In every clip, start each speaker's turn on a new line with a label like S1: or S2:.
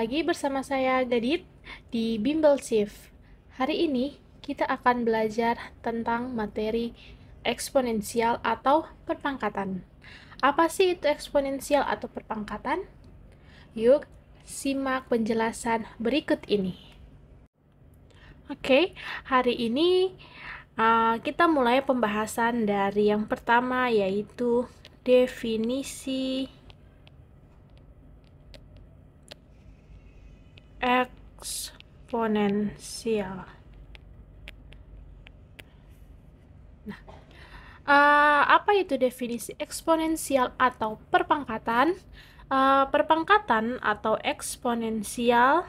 S1: lagi bersama saya Gadit di Bimbel Shift. Hari ini kita akan belajar tentang materi eksponensial atau perpangkatan. Apa sih itu eksponensial atau perpangkatan? Yuk, simak penjelasan berikut ini. Oke, hari ini kita mulai pembahasan dari yang pertama, yaitu definisi eksponensial. Nah, apa itu definisi eksponensial atau perpangkatan? Perpangkatan atau eksponensial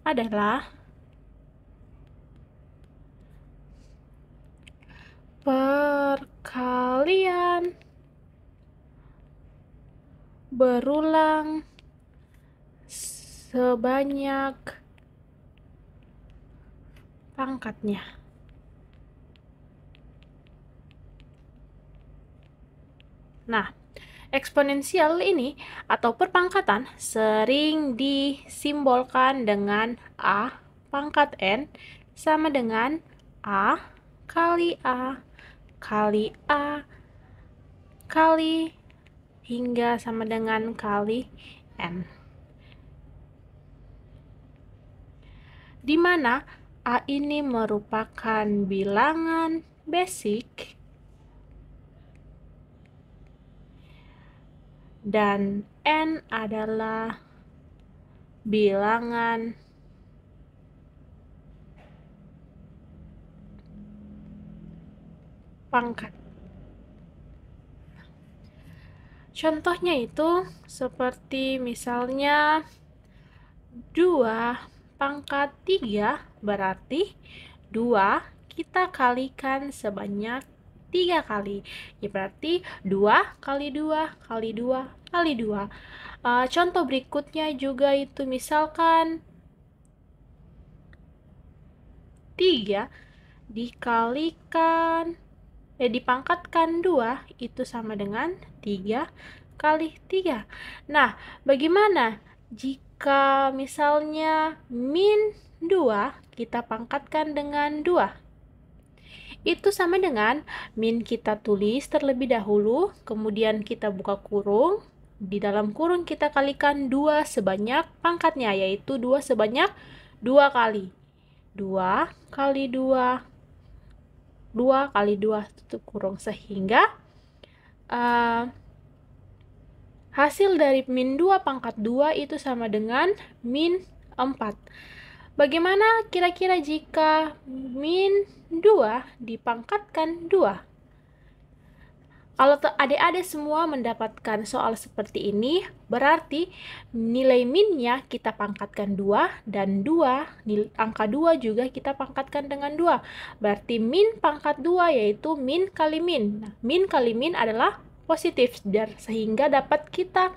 S1: adalah perkalian berulang sebanyak pangkatnya. Nah, eksponensial ini atau perpangkatan sering disimbolkan dengan A pangkat N sama dengan A kali A kali A kali hingga sama dengan kali N. Di mana A ini merupakan bilangan basic dan N adalah bilangan pangkat. Contohnya itu seperti misalnya 2 pangkat 3 berarti 2 kita kalikan sebanyak 3 kali. Ya berarti 2 kali 2 kali 2 kali 2. Contoh berikutnya juga itu misalkan 3 dipangkatkan 2 itu sama dengan 3 kali 3. Nah, bagaimana jika misalnya min 2 kita pangkatkan dengan 2? Itu sama dengan min kita tulis terlebih dahulu, kemudian kita buka kurung, di dalam kurung kita kalikan 2 sebanyak pangkatnya, yaitu 2 sebanyak 2 kali. 2 kali 2 2 kali 2 tutup kurung, sehingga hasil dari min 2 pangkat 2 itu sama dengan min 4. Bagaimana kira-kira jika min 2 dipangkatkan 2? Kalau adik-adik semua mendapatkan soal seperti ini, berarti nilai minnya kita pangkatkan 2, dan angka 2 juga kita pangkatkan dengan 2. Berarti min pangkat 2 yaitu min kali min. Nah, min kali min adalah positif, sehingga dapat kita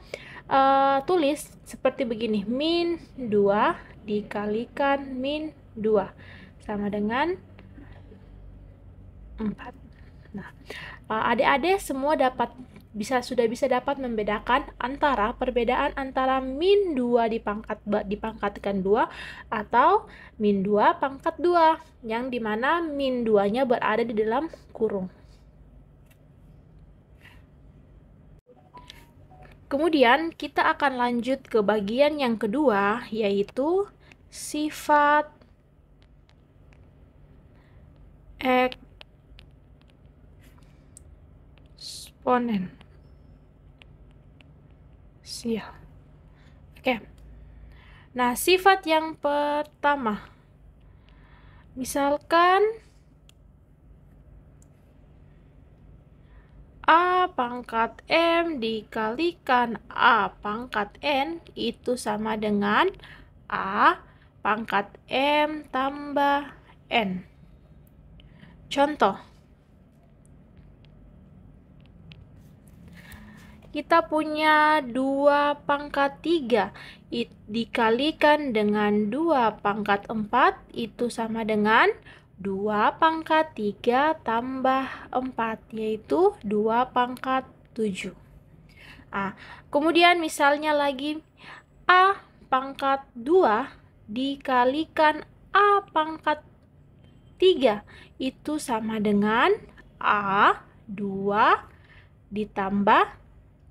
S1: tulis seperti begini. Min 2 dikalikan min 2 sama dengan 4. Nah, adik-adik semua sudah bisa dapat membedakan perbedaan antara min 2 dipangkatkan 2 atau min 2 pangkat 2, yang dimana min 2-nya berada di dalam kurung. Kemudian kita akan lanjut ke bagian yang kedua, yaitu sifat eksponensial. Oke. Nah, sifat yang pertama, misalkan A pangkat M dikalikan A pangkat N itu sama dengan A pangkat M tambah N. Contoh, kita punya 2 pangkat 3 dikalikan dengan 2 pangkat 4 itu sama dengan 2 pangkat 3 tambah 4, yaitu 2 pangkat 7. Kemudian misalnya lagi A pangkat 2 dikalikan A pangkat 3 itu sama dengan A 2 ditambah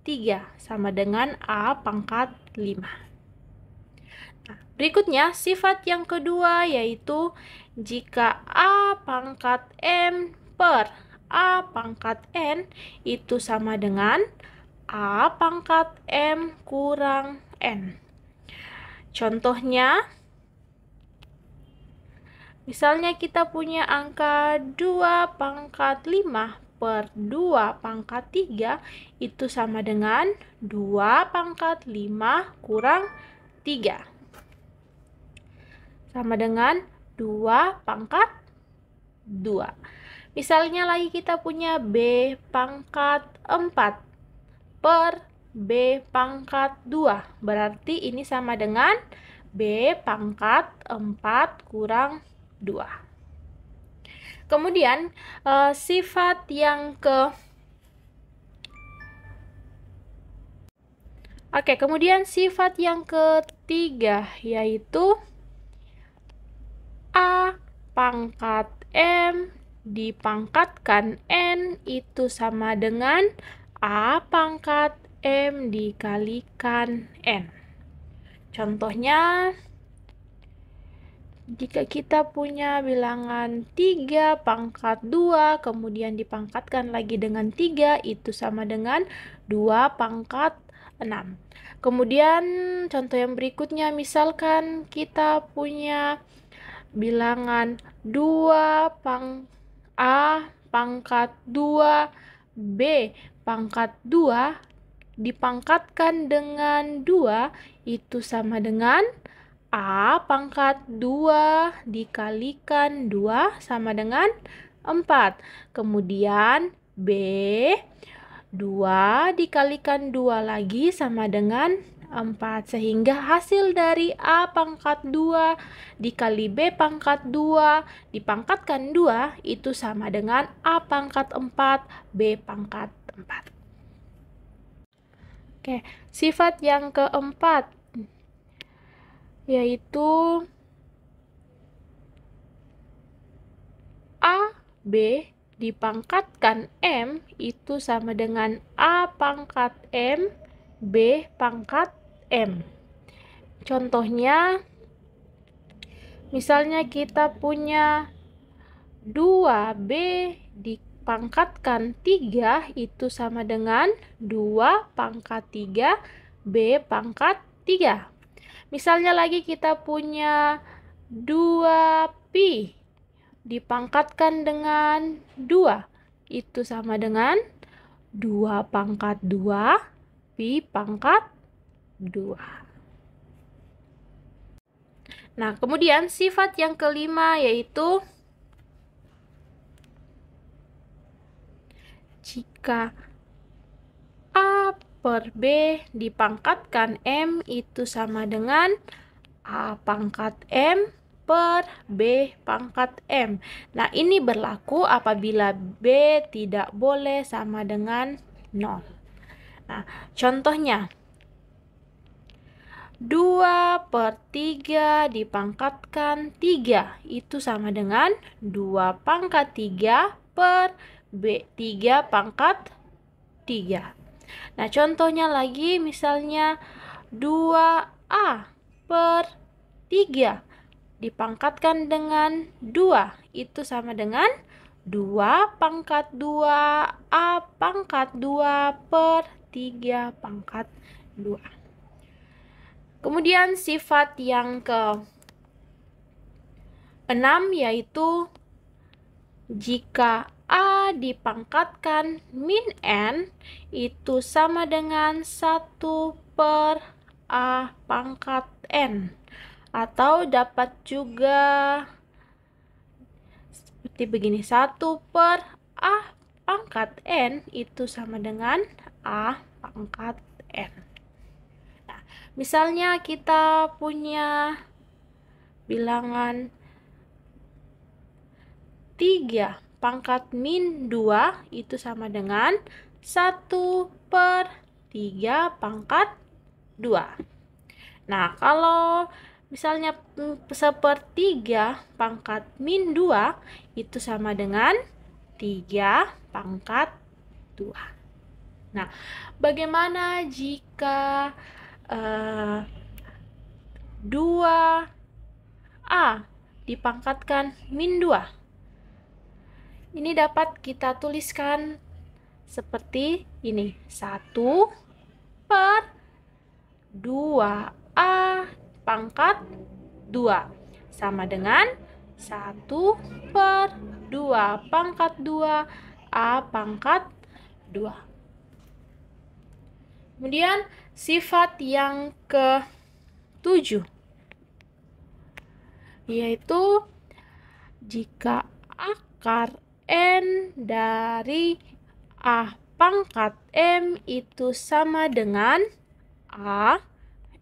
S1: 3 sama dengan A pangkat 5. Berikutnya sifat yang kedua yaitu jika A pangkat M per A pangkat N itu sama dengan A pangkat M kurang N. Contohnya, misalnya kita punya angka 2 pangkat 5 per 2 pangkat 3 itu sama dengan 2 pangkat 5 kurang 3. Sama dengan 2 pangkat 2. Misalnya lagi kita punya B pangkat 4 per B pangkat 2. Berarti ini sama dengan B pangkat 4 kurang 2. Kemudian sifat yang ketiga yaitu A pangkat M dipangkatkan N itu sama dengan A pangkat M dikalikan N. Contohnya, jika kita punya bilangan 3 pangkat 2, kemudian dipangkatkan lagi dengan 3, itu sama dengan 2 pangkat 6. Kemudian, contoh yang berikutnya, misalkan kita punya bilangan 2 A pangkat 2, B pangkat 2 dipangkatkan dengan 2 itu sama dengan A pangkat 2 dikalikan 2 sama dengan 4. Kemudian B 2 dikalikan 2 lagi sama dengan 4. Sehingga hasil dari A pangkat 2 dikali B pangkat 2 dipangkatkan 2 itu sama dengan A pangkat 4 B pangkat 4. Sifat yang keempat yaitu A B dipangkatkan M itu sama dengan A pangkat M B pangkat M. Contohnya, misalnya kita punya 2B dipangkatkan 3 itu sama dengan 2 pangkat 3 B pangkat 3. Misalnya lagi kita punya 2Pi dipangkatkan dengan 2 itu sama dengan 2 pangkat 2 Pi pangkat 2. Nah, kemudian sifat yang kelima yaitu jika A per B dipangkatkan M itu sama dengan A pangkat M per B pangkat M. Nah, ini berlaku apabila B tidak boleh sama dengan 0. Nah, contohnya 2 per 3 dipangkatkan 3 itu sama dengan 2 pangkat 3 per B 3 pangkat 3. Nah, contohnya lagi misalnya 2A per 3 dipangkatkan dengan 2 itu sama dengan 2 pangkat 2 A pangkat 2 per 3 pangkat 2. Kemudian sifat yang ke-6 yaitu jika A dipangkatkan min N itu sama dengan 1 per A pangkat N. Atau dapat juga seperti begini, 1 per A pangkat N itu sama dengan A pangkat N. Nah, Misalnya kita punya bilangan 3 pangkat min 2 itu sama dengan 1/3 pangkat 2. Nah, kalau misalnya 1/3 pangkat min 2 itu sama dengan 3 pangkat 2. Nah, bagaimana jika 2A dipangkatkan min 2? Ini dapat kita tuliskan seperti ini. 1/2A pangkat 2 sama dengan 1/2 pangkat 2 A pangkat 2. Kemudian sifat yang ke-7, yaitu jika akar N dari A pangkat M itu sama dengan A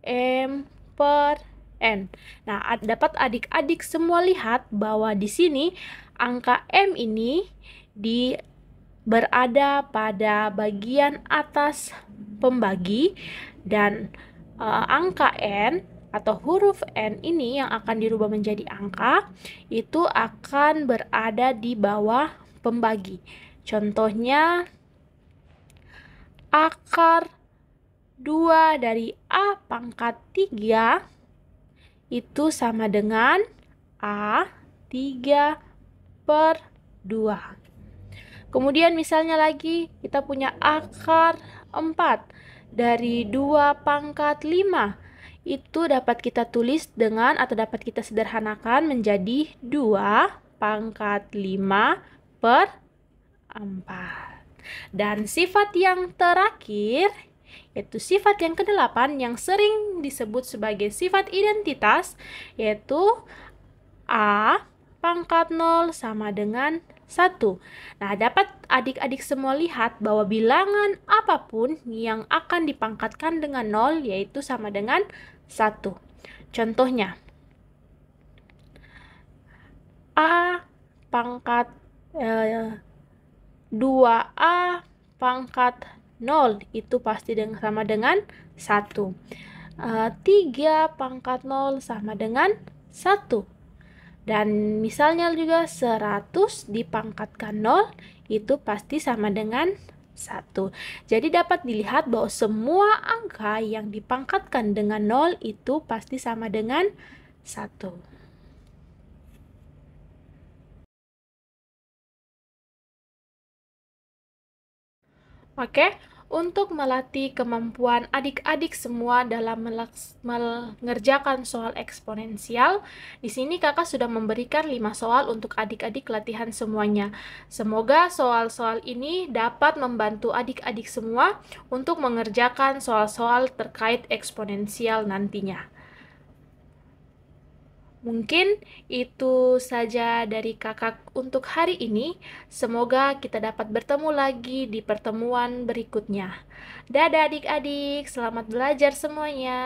S1: M per N. Nah, dapat adik-adik semua lihat bahwa di sini angka M ini berada pada bagian atas pembagi, dan angka N atau huruf N ini yang akan dirubah menjadi angka itu akan berada di bawah pembagi. Contohnya, akar 2 dari A pangkat 3 itu sama dengan A 3/2. Kemudian misalnya lagi kita punya akar 4 dari 2 pangkat 5. Itu dapat kita tulis dengan atau dapat kita sederhanakan menjadi 2 pangkat 5/4. Dan sifat yang terakhir, yaitu sifat yang ke-8 yang sering disebut sebagai sifat identitas, yaitu A pangkat 0 sama dengan 1. Nah, dapat adik-adik semua lihat bahwa bilangan apapun yang akan dipangkatkan dengan 0 yaitu sama dengan 1. Contohnya, A pangkat 2A pangkat 0 itu pasti sama dengan 1. 3 pangkat 0 sama dengan 1. Dan misalnya juga 100 dipangkatkan 0 itu pasti sama dengan 1. Jadi dapat dilihat bahwa semua angka yang dipangkatkan dengan 0 itu pasti sama dengan 1. Oke, untuk melatih kemampuan adik-adik semua dalam mengerjakan soal eksponensial, di sini kakak sudah memberikan 5 soal untuk adik-adik latihan semuanya. Semoga soal-soal ini dapat membantu adik-adik semua untuk mengerjakan soal-soal terkait eksponensial nantinya. Mungkin itu saja dari kakak untuk hari ini. Semoga kita dapat bertemu lagi di pertemuan berikutnya. Dadah adik-adik, selamat belajar semuanya.